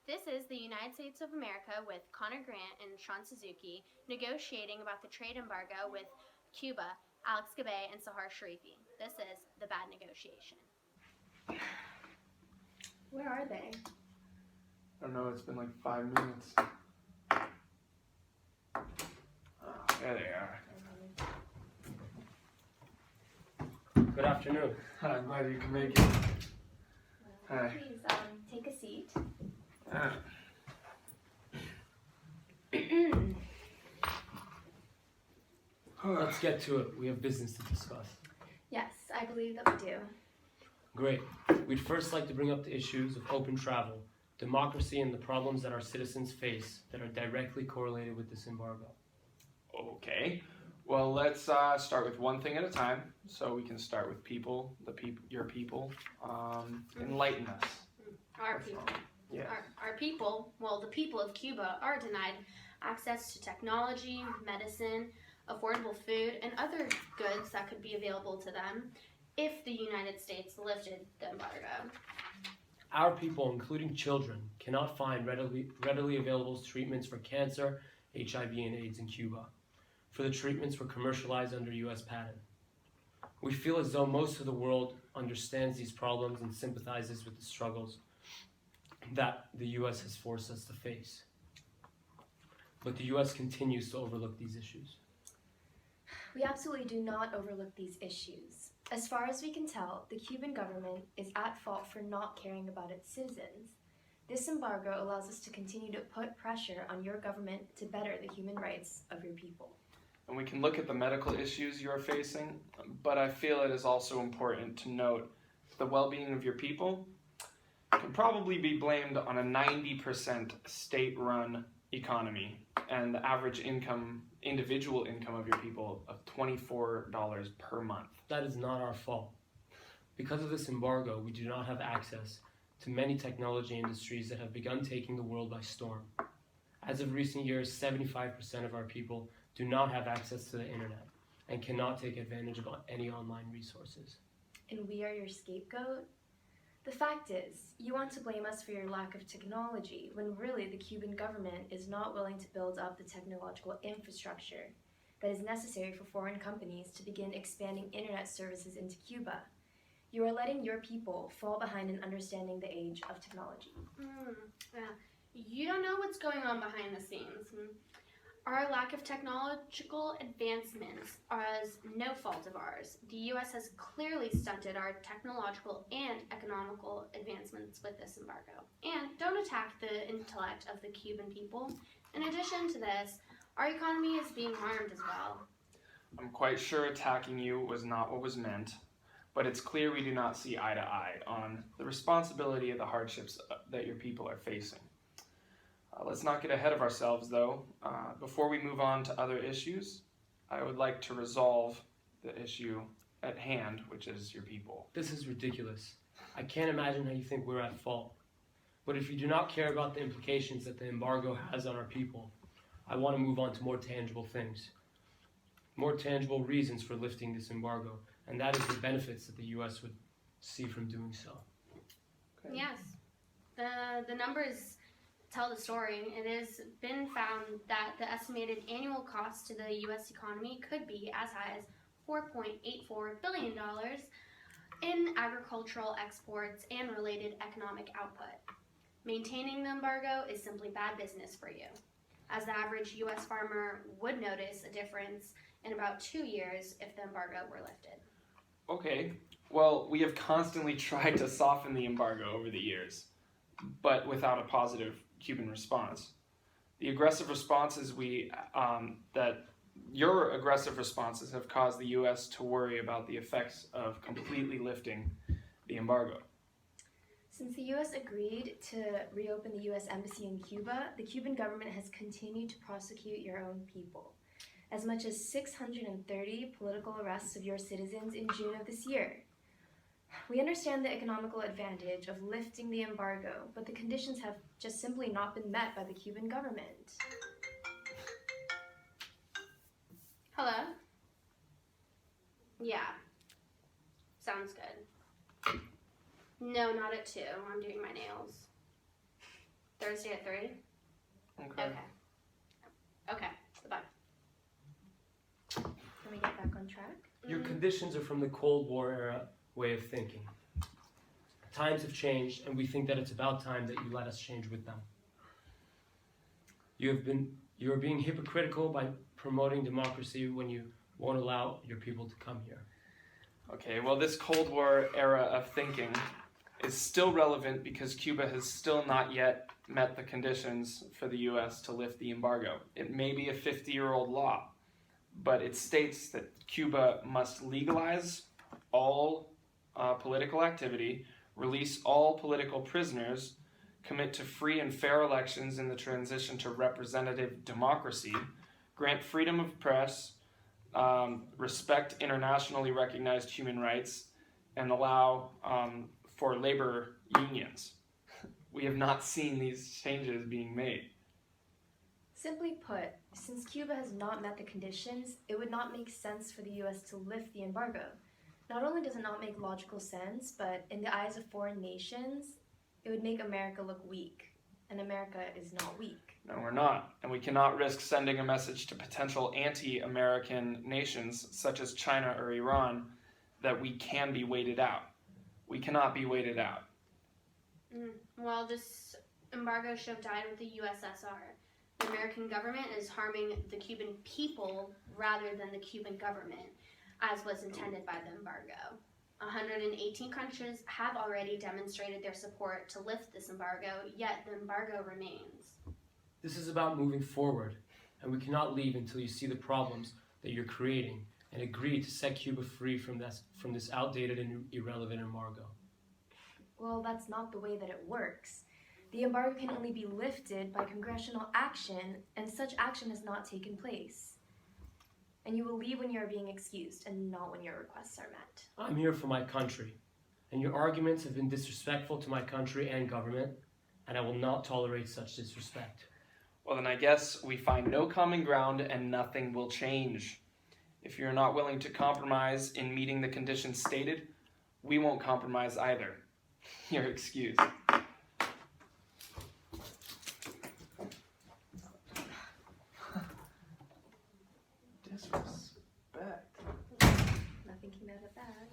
This is the United States of America with Connor Grant and Sean Suzuki negotiating about the trade embargo with Cuba, Alex Gabe, and Sahar Sharifi. This is the Bad Negotiation. Where are they? I don't know, it's been like 5 minutes. Oh, there they are. Good afternoon. Hi, I'm glad you can make it. Hi. Please take a seat. Let's get to it. We have business to discuss. Yes, I believe that we do. Great. We'd first like to bring up the issues of open travel, democracy, and the problems that our citizens face that are directly correlated with this embargo. Okay. Well, let's start with one thing at a time. So we can start with people, your people. Enlighten us. Our people. Yeah. Our people, well, the people of Cuba are denied access to technology, medicine, affordable food, and other goods that could be available to them if the United States lifted the embargo. Our people, including children, cannot find readily available treatments for cancer, HIV, and AIDS in Cuba, for the treatments were commercialized under U.S. patent. We feel as though most of the world understands these problems and sympathizes with the struggles that the U.S. has forced us to face. But the U.S. continues to overlook these issues. We absolutely do not overlook these issues. As far as we can tell, the Cuban government is at fault for not caring about its citizens. This embargo allows us to continue to put pressure on your government to better the human rights of your people. And we can look at the medical issues you are facing, but I feel it is also important to note the well-being of your people can probably be blamed on a 90% state-run economy and the average individual income of your people of $24 per month. That is not our fault. Because of this embargo, we do not have access to many technology industries that have begun taking the world by storm. As of recent years, 75% of our people do not have access to the internet and cannot take advantage of any online resources. And we are your scapegoat? The fact is, you want to blame us for your lack of technology when really the Cuban government is not willing to build up the technological infrastructure that is necessary for foreign companies to begin expanding internet services into Cuba. You are letting your people fall behind in understanding the age of technology. You don't know what's going on behind the scenes. Our lack of technological advancements is no fault of ours. The U.S. has clearly stunted our technological and economical advancements with this embargo. And don't attack the intellect of the Cuban people. In addition to this, our economy is being harmed as well. I'm quite sure attacking you was not what was meant, but it's clear we do not see eye to eye on the responsibility of the hardships that your people are facing. Let's not get ahead of ourselves, though. Before we move on to other issues, I would like to resolve the issue at hand, which is your people. This is ridiculous. I can't imagine how you think we're at fault. But if you do not care about the implications that the embargo has on our people, I want to move on to more tangible things, more tangible reasons for lifting this embargo, and that is the benefits that the U.S. would see from doing so. Okay. Yes, the numbers tell the story. It has been found that the estimated annual cost to the U.S. economy could be as high as $4.84 billion in agricultural exports and related economic output. Maintaining the embargo is simply bad business for you, as the average U.S. farmer would notice a difference in about 2 years if the embargo were lifted. Okay, well, we have constantly tried to soften the embargo over the years, but without a positive Cuban response. The aggressive responses your aggressive responses have caused the U.S. to worry about the effects of completely lifting the embargo. Since the U.S. agreed to reopen the U.S. Embassy in Cuba, the Cuban government has continued to prosecute your own people. As much as 630 political arrests of your citizens in June of this year. We understand the economical advantage of lifting the embargo, but the conditions have just simply not been met by the Cuban government. Hello? Yeah. Sounds good. No, not at 2. I'm doing my nails. Thursday at 3? Okay. Okay. Bye. Can we get back on track? Your conditions are from the Cold War era way of thinking. Times have changed, and we think that it's about time that you let us change with them. You are being hypocritical by promoting democracy when you won't allow your people to come here. Okay, well, this Cold War era of thinking is still relevant because Cuba has still not yet met the conditions for the U.S. to lift the embargo. It may be a 50-year-old law, but it states that Cuba must legalize all political activity, release all political prisoners, commit to free and fair elections in the transition to representative democracy, grant freedom of press, respect internationally recognized human rights, and allow for labor unions. We have not seen these changes being made. Simply put, since Cuba has not met the conditions, it would not make sense for the U.S. to lift the embargo. Not only does it not make logical sense, but in the eyes of foreign nations, it would make America look weak. And America is not weak. No, we're not. And we cannot risk sending a message to potential anti-American nations, such as China or Iran, that we can be waited out. We cannot be waited out. Well, this embargo should have died with the USSR. The American government is harming the Cuban people rather than the Cuban government, as was intended by the embargo. 118 countries have already demonstrated their support to lift this embargo, yet the embargo remains. This is about moving forward, and we cannot leave until you see the problems that you're creating and agree to set Cuba free from this outdated and irrelevant embargo. Well, that's not the way that it works. The embargo can only be lifted by congressional action, and such action has not taken place. And you will leave when you are being excused, and not when your requests are met. I'm here for my country, and your arguments have been disrespectful to my country and government, and I will not tolerate such disrespect. Well, then I guess we find no common ground and nothing will change. If you're not willing to compromise in meeting the conditions stated, we won't compromise either. You're excused. Disrespect. Nothing came out of that.